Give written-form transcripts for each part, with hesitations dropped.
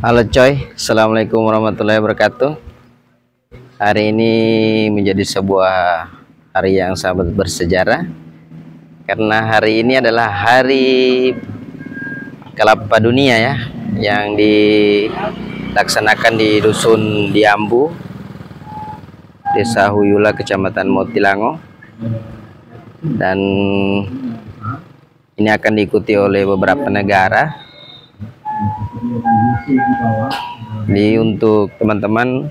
Halo coy, assalamualaikum warahmatullahi wabarakatuh. Hari ini menjadi sebuah hari yang sangat bersejarah karena hari ini adalah hari kelapa dunia ya, yang dilaksanakan di Dusun Diambu, Desa Huyula, Kecamatan Motilango, dan ini akan diikuti oleh beberapa negara. Jadi untuk teman-teman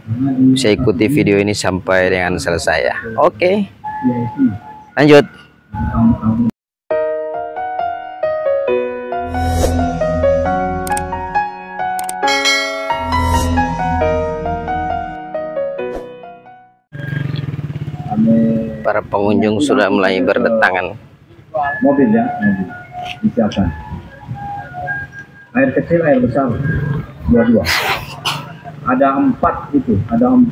bisa ikuti video ini sampai dengan selesai ya. Oke, lanjut. Para pengunjung sudah mulai berdatangan. Mobil ya, mobil disiapkan. Air kecil, air besar, dua-dua. Ada 4 itu, ada 4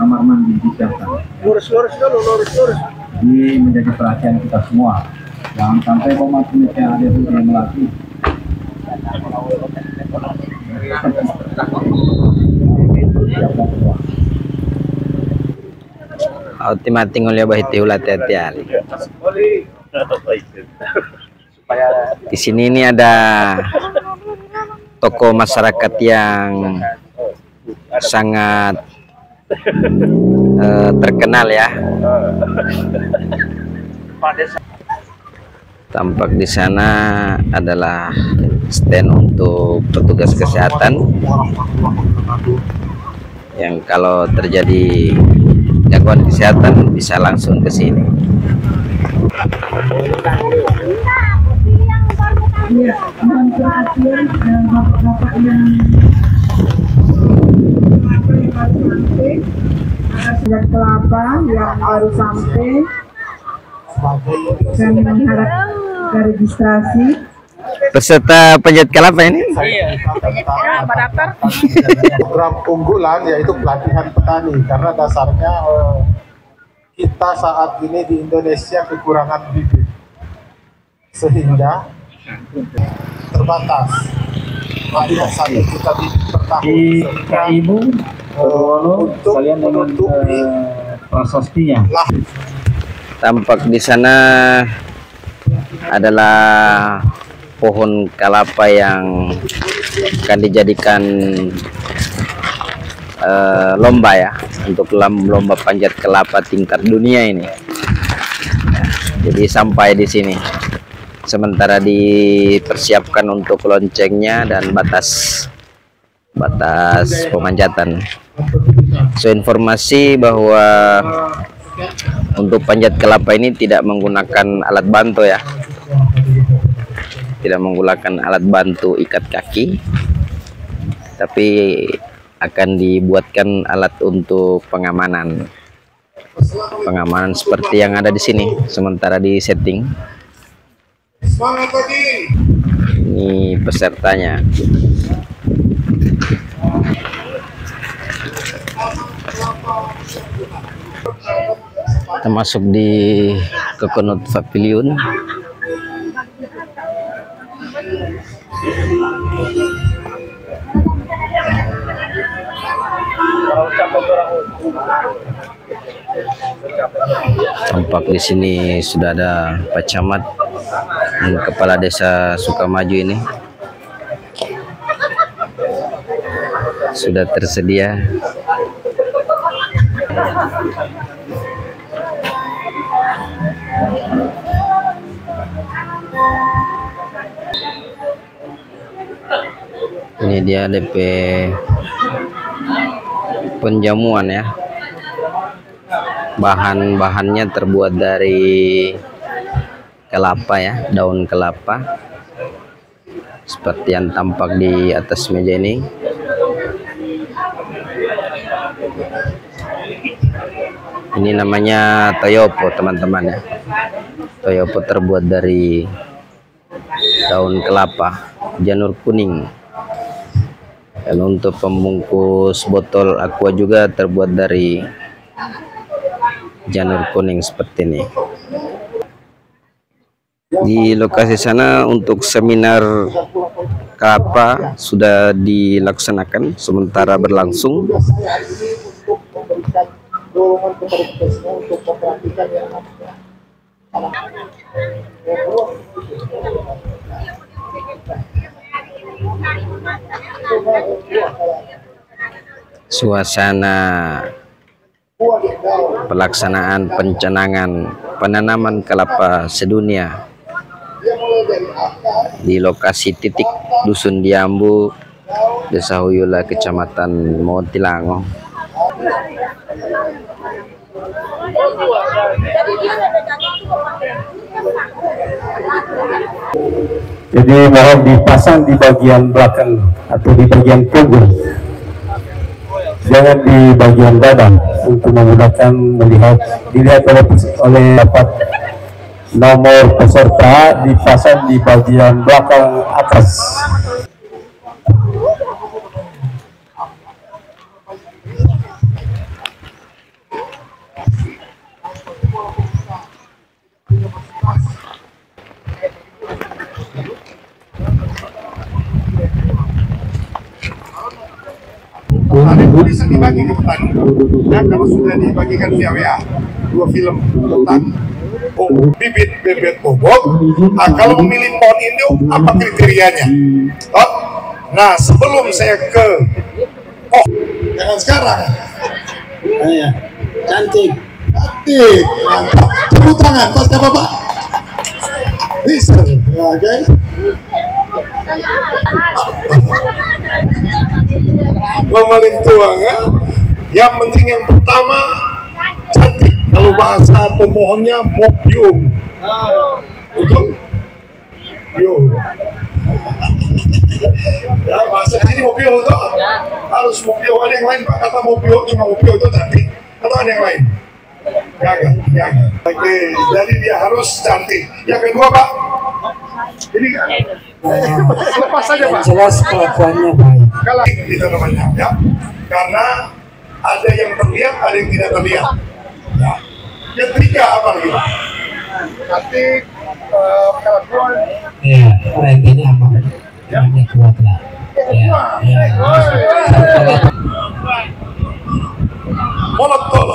kamar mandi disiapkan. Lurus dulu. Ini menjadi perhatian kita semua. Jangan sampai pemakaian yang ada itu yang melatih. Ultimating oleh bahiti ulat hati-hati. Di sini ini ada tokoh masyarakat yang sangat terkenal ya. Tampak di sana adalah stand untuk petugas kesehatan yang kalau terjadi gangguan kesehatan bisa langsung ke sini. Iya, mohon perhatian bapak-bapak yang baru sampai, ada kelapa yang baru sampai dan mengharap registrasi. Peserta penjahit kelapa ini? Iya, program unggulan yaitu pelatihan petani, karena dasarnya kita saat ini di Indonesia kekurangan bibit sehingga terbatas. Tidak satu kita per tahun Ibu, untuk kalian menutupi prasastinya. Tampak di sana adalah pohon kelapa yang akan dijadikan lomba ya, untuk lomba panjat kelapa tingkat dunia ini. Jadi sampai di sini. Sementara dipersiapkan untuk loncengnya dan batas pemanjatan. So, informasi bahwa untuk panjat kelapa ini tidak menggunakan alat bantu ya, tidak menggunakan alat bantu ikat kaki, tapi akan dibuatkan alat untuk pengamanan seperti yang ada di sini. Sementara di setting ini pesertanya. Kita masuk di Coconut Pavilion. Tampak di sini sudah ada Pak Camat dan Kepala Desa Sukamaju ini sudah tersedia. Ini dia DP penjamuan ya. Bahan-bahannya terbuat dari kelapa ya, daun kelapa seperti yang tampak di atas meja ini. Ini namanya toyopo teman-teman ya. Toyopo terbuat dari daun kelapa, janur kuning. Dan untuk pembungkus botol aqua juga terbuat dari janur kuning seperti ini. Di lokasi sana untuk seminar kelapa sudah dilaksanakan sementara berlangsung. Saya hari ini untuk memberikan dorongan kepada kita semua untuk memperhatikan yang namanya Suasana pelaksanaan pencanangan penanaman kelapa sedunia di lokasi titik Dusun Diambu, Desa Huyula, Kecamatan Motilango. Jadi mohon dipasang di bagian belakang atau di bagian punggung, jangan di bagian dada untuk memudahkan dilihat oleh dapat nomor peserta. Dipasang di bagian belakang atas. ada tulisan dibagi ke depan. Nah, kalau sudah dibagikan via WA 2 film tentang bibit bebek bobot. Nah, kalau memilih pohon ini apa kriterianya? Oh, nah, sebelum saya ke jangan sekarang. Ya, cantik, mantap. Tepuk tangan, pas Bapak. Bisa, ya guys. Pemerin tua, ya? Yang penting yang pertama cantik. Kalau bahasa pemohonnya mobium, betul? Yo. Ya, bahasa sini mobil itu harus mobil. Ada yang lain Pak, kata mobil cuma mobil itu cantik atau ada yang lain? Gagal. Oke, jadi dia harus cantik. Yang kedua Pak, ini lepas saja Pak. Jelas kelakuannya baik. Kalau itu namanya, ya, karena ada yang terlihat, ada yang tidak terlihat. Ya. Yang ketiga apa lagi Pak? Cantik, kelakuan. Ya, orang ini apa? Namanya kuat lah. Ya. Monotol.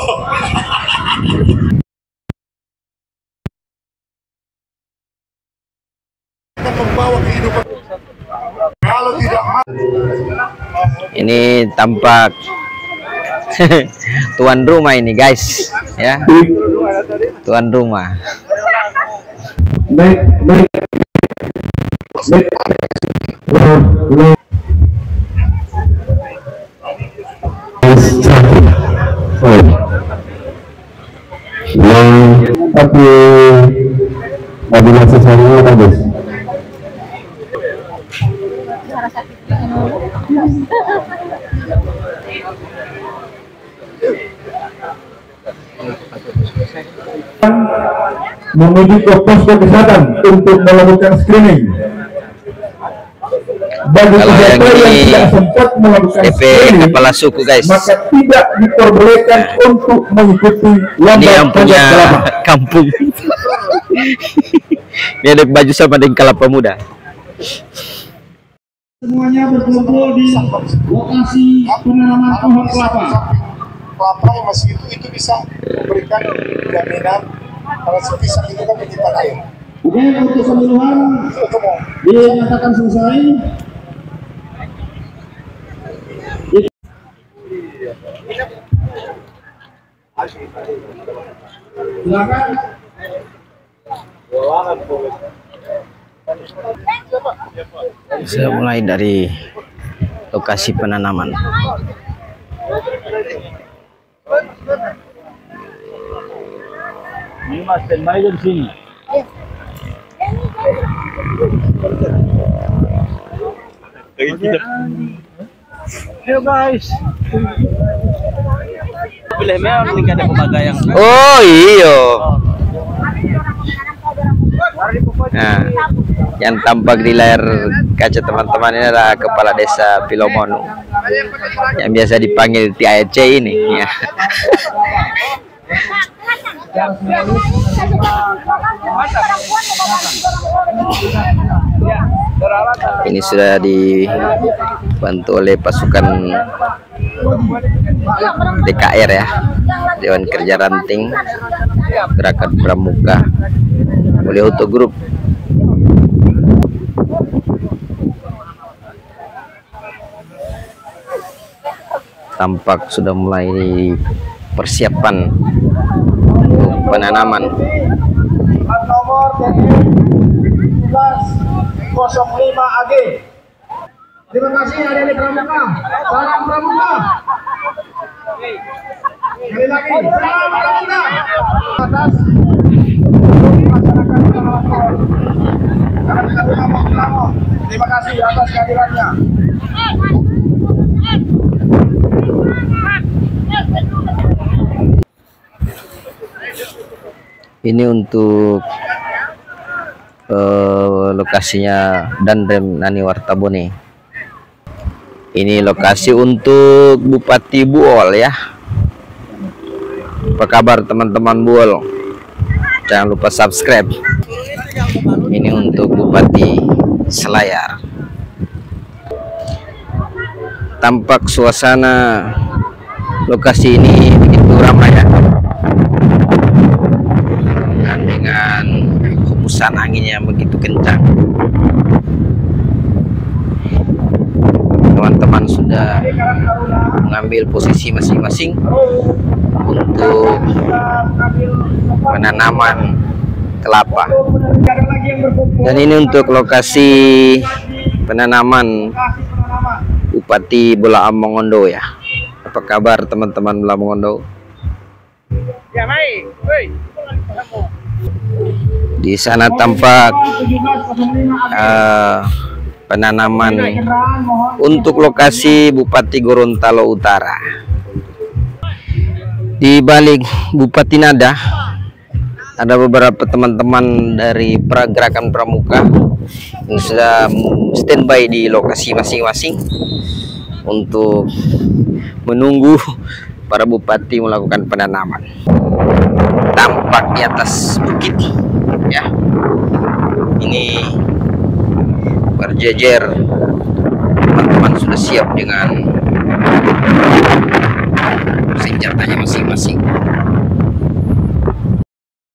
Membawa kehidupan. Kalau tidak Ini tampak tuan rumah ini guys, ya, tuan rumah. Tapi mobilasi saya bagus. Menuju ke posko kesehatan untuk melakukan screening. Bagi Kalau yang peserta yang ini tidak sempat melakukan DP screening, kepala suku guys. maka tidak diperbolehkan untuk mengikuti Ini lomba yang punya panjat kelapa. kampung. Ini ada baju sama dengan kelapa muda. Semuanya berkumpul di lokasi penanaman pohon kelapa. kelapa yang masih itu bisa memberikan jaminan kalau sepisah itu kan menyimpan air. Oke, untuk pemiluhan dinyatakan selesai. Silakan. Saya mulai dari lokasi penanaman. Ini mas standby di sini. Ayo guys. Oh iya. Nah, yang tampak di layar kaca teman-teman ini adalah Kepala Desa Pilomonu yang biasa dipanggil TAC ini. Ya. Ini sudah dibantu oleh pasukan DKR ya, Dewan Kerja Ranting Gerakan Pramuka Mulyoto Group. Tampak sudah mulai persiapan untuk penanaman. Nomor 1705 AG. Terima kasih adik-adik Pramuka. Salam Pramuka. Sekali lagi, salam Pramuka. Atas masyarakat Pramuka. Karena kita bersama-sama. Terima kasih atas kehadirannya. Ini untuk lokasinya Danrem Nani Wartabone. Ini lokasi untuk Bupati Buol ya. Apa kabar teman-teman Buol? Jangan lupa subscribe. Ini untuk Bupati Selayar. Tampak suasana lokasi ini begitu ramai ya, dengan hembusan angin yang begitu kencang. Teman-teman sudah mengambil posisi masing-masing untuk penanaman kelapa. Dan ini untuk lokasi penanaman Bupati Bolaang Mongondo ya. Apa kabar teman-teman Bolaang Mongondo? Ya baik. Di sana tampak penanaman untuk lokasi Bupati Gorontalo Utara. Di balik Bupati Nada ada beberapa teman-teman dari Gerakan Pramuka yang sudah standby di lokasi masing-masing untuk menunggu para bupati melakukan penanaman. Tampak di atas bukit ya, ini berjejer, teman-teman sudah siap dengan senjatanya masing-masing.